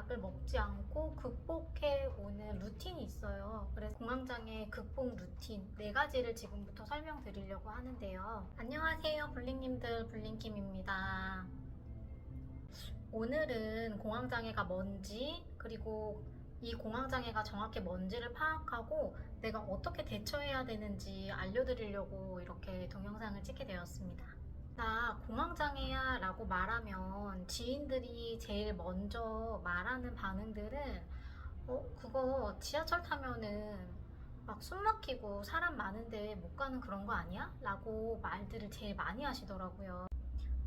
약을 먹지 않고 극복해 오는 루틴이 있어요. 그래서 공황장애 극복 루틴 4가지를 지금부터 설명드리려고 하는데요. 안녕하세요 블링님들, 블링킴입니다. 오늘은 공황장애가 뭔지, 그리고 이 공황장애가 정확히 뭔지를 파악하고 내가 어떻게 대처해야 되는지 알려드리려고 이렇게 동영상을 찍게 되었습니다. 나 공황장애야 라고 말하면 지인들이 제일 먼저 말하는 반응들은 그거 지하철 타면은 막 숨 막히고 사람 많은데 못 가는 그런 거 아니야? 라고 말들을 제일 많이 하시더라고요.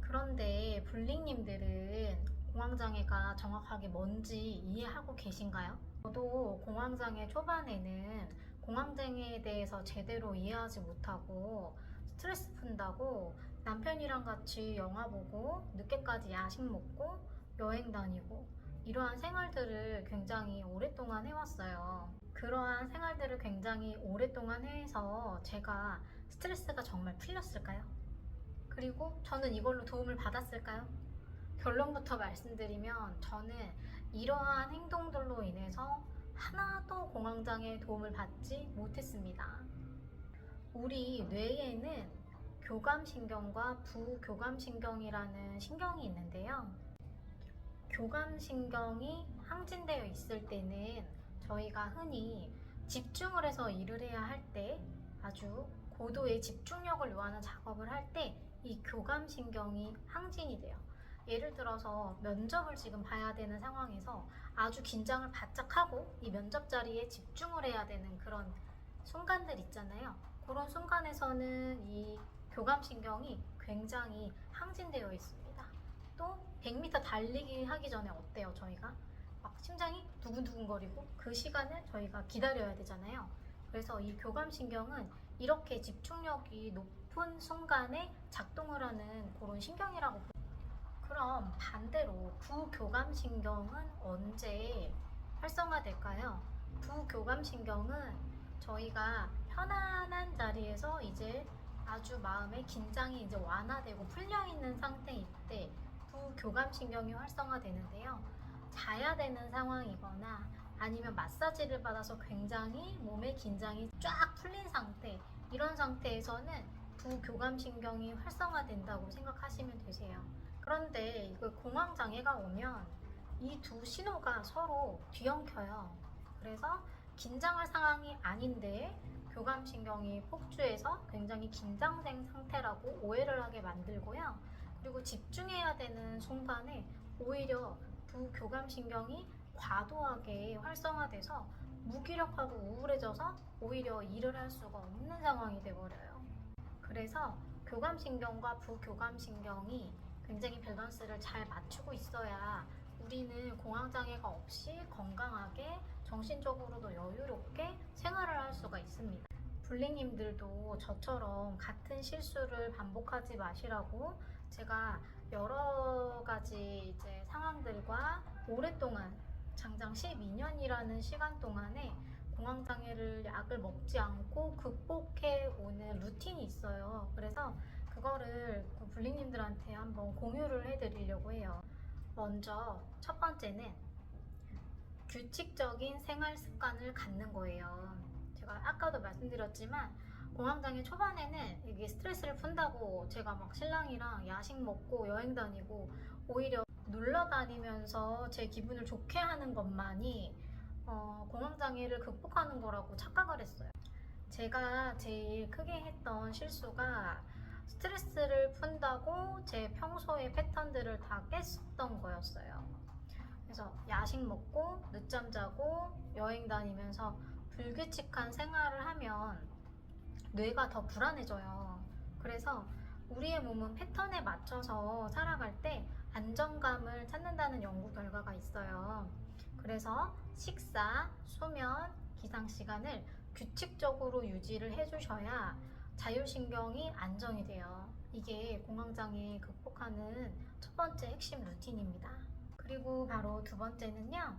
그런데 블링님들은 공황장애가 정확하게 뭔지 이해하고 계신가요? 저도 공황장애 초반에는 공황장애에 대해서 제대로 이해하지 못하고 스트레스 푼다고 남편이랑 같이 영화 보고 늦게까지 야식 먹고 여행 다니고 이러한 생활들을 굉장히 오랫동안 해왔어요. 그러한 생활들을 굉장히 오랫동안 해서 제가 스트레스가 정말 풀렸을까요? 그리고 저는 이걸로 도움을 받았을까요? 결론부터 말씀드리면 저는 이러한 행동들로 인해서 하나도 공황장애에 도움을 받지 못했습니다. 우리 뇌에는 교감신경과 부교감신경이라는 신경이 있는데요. 교감신경이 항진되어 있을 때는 저희가 흔히 집중을 해서 일을 해야 할 때, 아주 고도의 집중력을 요하는 작업을 할 때 이 교감신경이 항진이 돼요. 예를 들어서 면접을 지금 봐야 되는 상황에서 아주 긴장을 바짝 하고 이 면접 자리에 집중을 해야 되는 그런 순간들 있잖아요. 그런 순간에서는 이 교감신경이 굉장히 항진되어 있습니다. 또 100m 달리기 하기 전에 어때요? 저희가 막 심장이 두근두근거리고 그 시간을 저희가 기다려야 되잖아요. 그래서 이 교감신경은 이렇게 집중력이 높은 순간에 작동을 하는 그런 신경이라고. 그럼 반대로 부교감신경은 언제 활성화될까요? 부교감신경은 저희가 편안한 자리에서 이제 아주 마음의 긴장이 이제 완화되고 풀려있는 상태일 때 부교감신경이 활성화되는데요. 자야 되는 상황이거나 아니면 마사지를 받아서 굉장히 몸의 긴장이 쫙 풀린 상태, 이런 상태에서는 부교감신경이 활성화된다고 생각하시면 되세요. 그런데 이거 공황장애가 오면 이 두 신호가 서로 뒤엉켜요. 그래서 긴장할 상황이 아닌데 교감신경이 폭주해서 굉장히 긴장된 상태라고 오해를 하게 만들고요. 그리고 집중해야 되는 순간에 오히려 부교감신경이 과도하게 활성화돼서 무기력하고 우울해져서 오히려 일을 할 수가 없는 상황이 되어버려요. 그래서 교감신경과 부교감신경이 굉장히 밸런스를 잘 맞추고 있어야 우리는 공황장애가 없이 건강하게 정신적으로도 여유롭게 생활을 할 수가 있습니다. 블링님들도 저처럼 같은 실수를 반복하지 마시라고 제가 여러 가지 이제 상황들과 오랫동안 장장 12년이라는 시간 동안에 공황장애를 약을 먹지 않고 극복해 오는 루틴이 있어요. 그래서 그거를 블링님들한테 한번 공유를 해드리려고 해요. 먼저 첫 번째는 규칙적인 생활 습관을 갖는 거예요. 제가 아까도 말씀드렸지만 공황장애 초반에는 이게 스트레스를 푼다고 제가 막 신랑이랑 야식 먹고 여행 다니고 오히려 놀러 다니면서 제 기분을 좋게 하는 것만이 공황장애를 극복하는 거라고 착각을 했어요. 제가 제일 크게 했던 실수가 스트레스를 푼다고 제 평소의 패턴들을 다 깼었던 거였어요. 그래서 야식 먹고 늦잠 자고 여행 다니면서 불규칙한 생활을 하면 뇌가 더 불안해져요. 그래서 우리의 몸은 패턴에 맞춰서 살아갈 때 안정감을 찾는다는 연구 결과가 있어요. 그래서 식사, 수면, 기상 시간을 규칙적으로 유지를 해주셔야 자율신경이 안정이 돼요. 이게 공황장애 극복하는 첫 번째 핵심 루틴입니다. 그리고 바로 두 번째는요,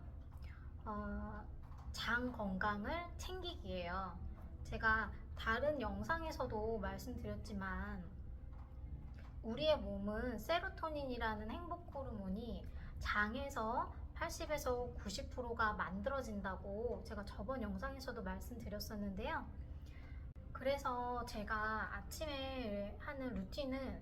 장 건강을 챙기기예요. 제가 다른 영상에서도 말씀드렸지만 우리의 몸은 세로토닌이라는 행복 호르몬이 장에서 80에서 90%가 만들어진다고 제가 저번 영상에서도 말씀드렸었는데요. 그래서 제가 아침에 하는 루틴은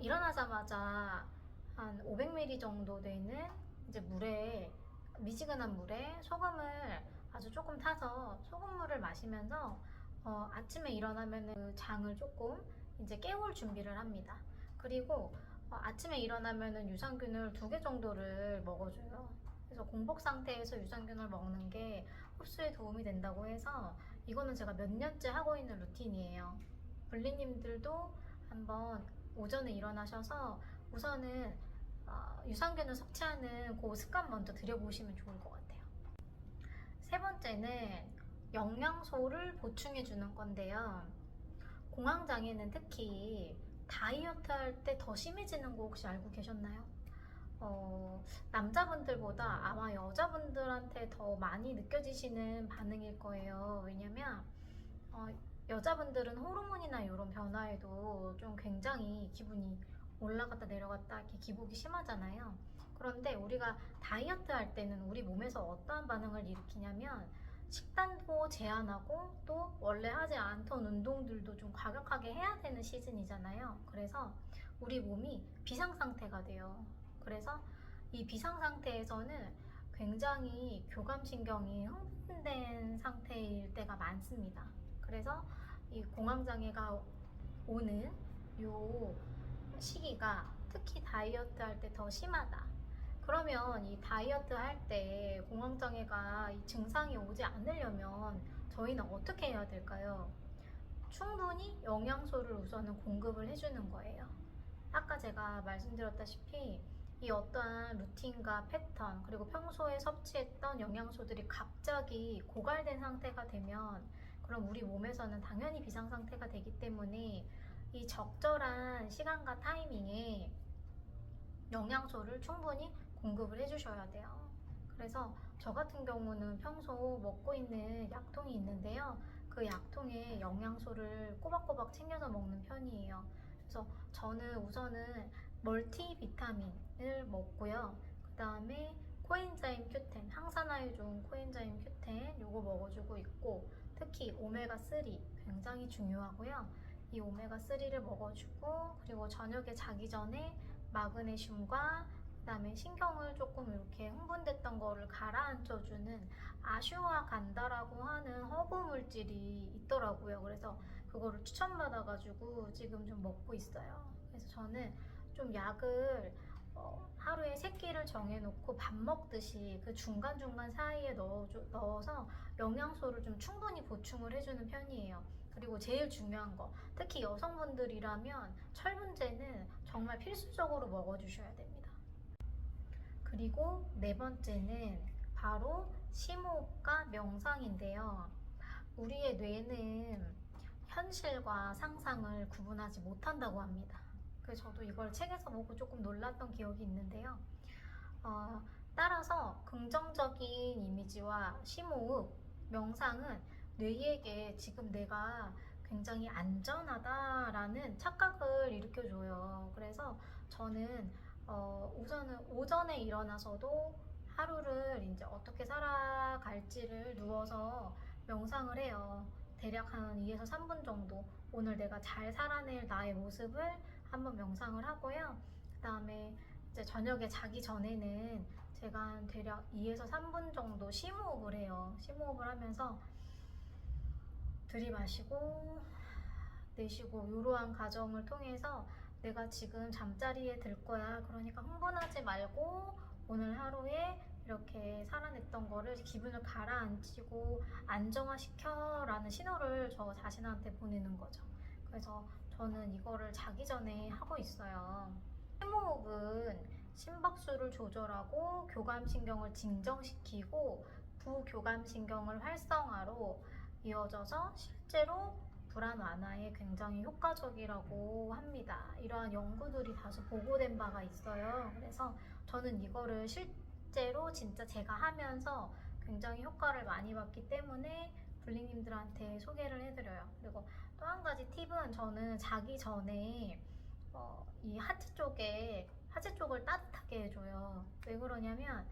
일어나자마자 한 500ml 정도 되는 이제 물에, 미지근한 물에 소금을 아주 조금 타서 소금물을 마시면서 아침에 일어나면 그 장을 조금 이제 깨울 준비를 합니다. 그리고 아침에 일어나면 유산균을 2개 정도를 먹어줘요. 그래서 공복 상태에서 유산균을 먹는 게 흡수에 도움이 된다고 해서 이거는 제가 몇 년째 하고 있는 루틴이에요. 블리님들도 한번 오전에 일어나셔서 우선은 유산균을 섭취하는 그 습관 먼저 들여보시면 좋을 것 같아요. 세 번째는 영양소를 보충해 주는 건데요. 공황장애는 특히 다이어트 할 때 더 심해지는 거 혹시 알고 계셨나요? 남자분들보다 아마 여자분들한테 더 많이 느껴지시는 반응일 거예요. 왜냐면 여자분들은 호르몬이나 이런 변화에도 좀 굉장히 기분이 올라갔다 내려갔다 이렇게 기복이 심하잖아요. 그런데 우리가 다이어트 할 때는 우리 몸에서 어떠한 반응을 일으키냐면 식단도 제한하고 또 원래 하지 않던 운동들도 좀 과격하게 해야 되는 시즌이잖아요. 그래서 우리 몸이 비상 상태가 돼요. 그래서 이 비상 상태에서는 굉장히 교감신경이 흥분된 상태일 때가 많습니다. 그래서 이 공황장애가 오는 요 시기가 특히 다이어트 할 때 더 심하다. 그러면 이 다이어트 할 때 공황장애가 이 증상이 오지 않으려면 저희는 어떻게 해야 될까요? 충분히 영양소를 우선은 공급을 해주는 거예요. 아까 제가 말씀드렸다시피 이 어떠한 루틴과 패턴 그리고 평소에 섭취했던 영양소들이 갑자기 고갈된 상태가 되면 그럼 우리 몸에서는 당연히 비상 상태가 되기 때문에 이 적절한 시간과 타이밍에 영양소를 충분히 공급을 해주셔야 돼요. 그래서 저 같은 경우는 평소 먹고 있는 약통이 있는데요. 그 약통에 영양소를 꼬박꼬박 챙겨서 먹는 편이에요. 그래서 저는 우선은 멀티 비타민을 먹고요. 그 다음에 코엔자임 Q10, 항산화에 좋은 코엔자임 Q10 요거 먹어주고 있고, 특히 오메가3 굉장히 중요하고요. 이 오메가3를 먹어주고, 그리고 저녁에 자기 전에 마그네슘과 그다음에 신경을 조금 이렇게 흥분됐던 거를 가라앉혀주는 아슈와간다라고 하는 허브 물질이 있더라고요. 그래서 그거를 추천받아가지고 지금 좀 먹고 있어요. 그래서 저는 좀 약을 하루에 3끼를 정해놓고 밥 먹듯이 그 중간중간 사이에 넣어서 영양소를 좀 충분히 보충을 해주는 편이에요. 그리고 제일 중요한 거, 특히 여성분들이라면 철분제는 정말 필수적으로 먹어주셔야 됩니다. 그리고 네 번째는 바로 심호흡과 명상인데요. 우리의 뇌는 현실과 상상을 구분하지 못한다고 합니다. 그래서 저도 이걸 책에서 보고 조금 놀랐던 기억이 있는데요. 따라서 긍정적인 이미지와 심호흡, 명상은 뇌에게 지금 내가 굉장히 안전하다라는 착각을 일으켜줘요. 그래서 저는 우선은 오전에 일어나서도 하루를 이제 어떻게 살아갈지를 누워서 명상을 해요. 대략 한 2에서 3분 정도 오늘 내가 잘 살아낼 나의 모습을 한번 명상을 하고요. 그 다음에 이제 저녁에 자기 전에는 제가 한 대략 2에서 3분 정도 심호흡을 해요. 심호흡을 하면서 들이마시고 내쉬고 이러한 과정을 통해서 내가 지금 잠자리에 들 거야. 그러니까 흥분하지 말고 오늘 하루에 이렇게 살아냈던 거를 기분을 가라앉히고 안정화시켜 라는 신호를 저 자신한테 보내는 거죠. 그래서 저는 이거를 자기 전에 하고 있어요. 심호흡은 심박수를 조절하고 교감신경을 진정시키고 부교감신경을 활성화로 이어져서 실제로 불안 완화에 굉장히 효과적이라고 합니다. 이러한 연구들이 다수 보고된 바가 있어요. 그래서 저는 이거를 실제로 진짜 제가 하면서 굉장히 효과를 많이 봤기 때문에 블링님들한테 소개를 해드려요. 그리고 또 한 가지 팁은 저는 자기 전에 이 하체 쪽을 따뜻하게 해줘요. 왜 그러냐면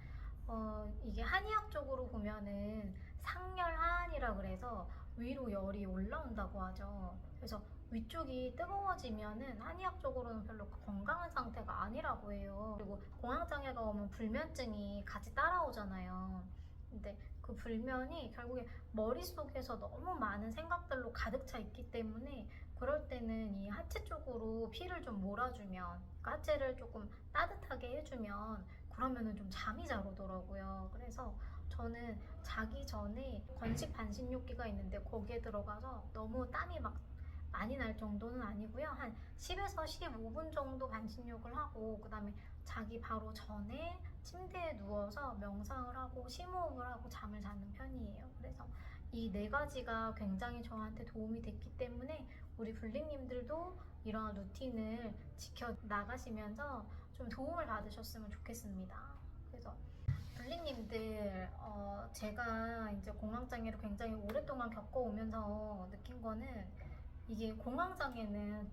이게 한의학적으로 보면은 상열하한이라 그래서 위로 열이 올라온다고 하죠. 그래서 위쪽이 뜨거워지면은 한의학적으로는 별로 건강한 상태가 아니라고 해요. 그리고 공황장애가 오면 불면증이 같이 따라오잖아요. 근데 그 불면이 결국에 머릿속에서 너무 많은 생각들로 가득 차 있기 때문에 그럴 때는 이 하체 쪽으로 피를 좀 몰아주면, 그러니까 하체를 조금 따뜻하게 해주면 그러면은 좀 잠이 잘 오더라고요. 그래서 저는 자기 전에 건식 반신욕기가 있는데 거기에 들어가서 너무 땀이 막 많이 날 정도는 아니고요. 한 10에서 15분 정도 반신욕을 하고 그다음에 자기 바로 전에 침대에 누워서 명상을 하고 심호흡을 하고 잠을 자는 편이에요. 그래서 이 네 가지가 굉장히 저한테 도움이 됐기 때문에 우리 블링님들도 이러한 루틴을 지켜 나가시면서 좀 도움을 받으셨으면 좋겠습니다. 그래서 블링님들, 제가 이제 공황장애를 굉장히 오랫동안 겪어오면서 느낀 거는 이게 공황장애는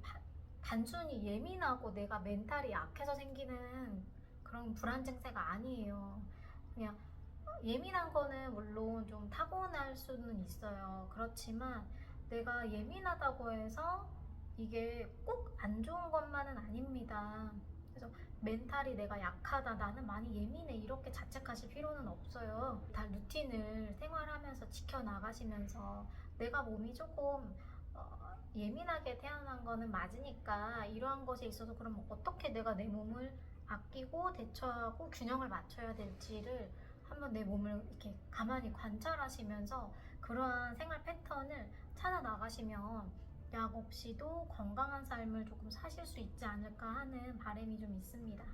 단순히 예민하고 내가 멘탈이 약해서 생기는 그런 불안 증세가 아니에요. 그냥 예민한 거는 물론 좀 타고날 수는 있어요. 그렇지만 내가 예민하다고 해서 이게 꼭 안 좋은 것만은 아닙니다. 그래서 멘탈이 내가 약하다, 나는 많이 예민해, 이렇게 자책하실 필요는 없어요. 다 루틴을 생활하면서 지켜나가시면서 내가 몸이 조금 예민하게 태어난 거는 맞으니까 이러한 것에 있어서 그럼 어떻게 내가 내 몸을 아끼고 대처하고 균형을 맞춰야 될지를 한번 내 몸을 이렇게 가만히 관찰하시면서 그러한 생활 패턴을 찾아 나가시면 약 없이도 건강한 삶을 조금 사실 수 있지 않을까 하는 바람이 좀 있습니다.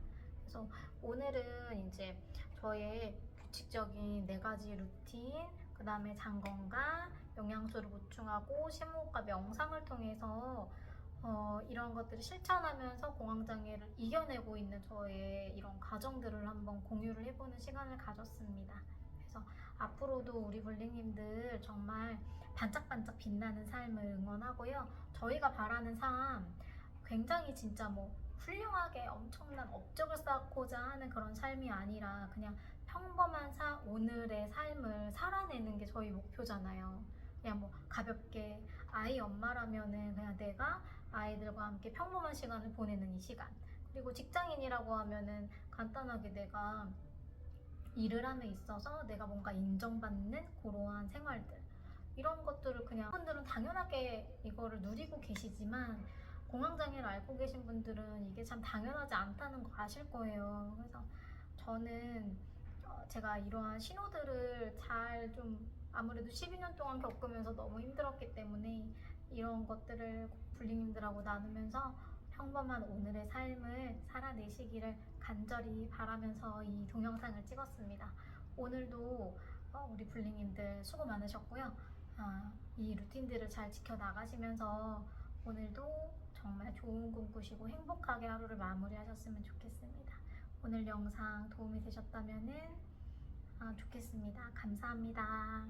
그래서 오늘은 이제 저의 규칙적인 네 가지 루틴, 그 다음에 장 건강, 영양소를 보충하고 심호흡과 명상을 통해서 이런 것들을 실천하면서 공황장애를 이겨내고 있는 저의 이런 과정들을 한번 공유를 해보는 시간을 가졌습니다. 그래서 앞으로도 우리 블링님들 정말 반짝반짝 빛나는 삶을 응원하고요. 저희가 바라는 삶 굉장히 진짜 뭐 훌륭하게 엄청난 업적을 쌓고자 하는 그런 삶이 아니라 그냥 평범한 오늘의 삶을 살아내는 게 저희 목표잖아요. 그냥 뭐 가볍게 아이 엄마라면은 그냥 내가 아이들과 함께 평범한 시간을 보내는 이 시간, 그리고 직장인이라고 하면은 간단하게 내가 일을 함에 있어서 내가 뭔가 인정받는 그러한 생활들, 이런 것들을 그냥 분들은 당연하게 이거를 누리고 계시지만 공황장애를 앓고 계신 분들은 이게 참 당연하지 않다는 거 아실 거예요. 그래서 저는 제가 이러한 신호들을 잘 좀 아무래도 12년 동안 겪으면서 너무 힘들었기 때문에 이런 것들을 블링님들하고 나누면서 평범한 오늘의 삶을 살아내시기를 간절히 바라면서 이 동영상을 찍었습니다. 오늘도 우리 블링님들 수고 많으셨고요. 이 루틴들을 잘 지켜나가시면서 오늘도 정말 좋은 꿈 꾸시고 행복하게 하루를 마무리하셨으면 좋겠습니다. 오늘 영상 도움이 되셨다면 좋겠습니다. 감사합니다.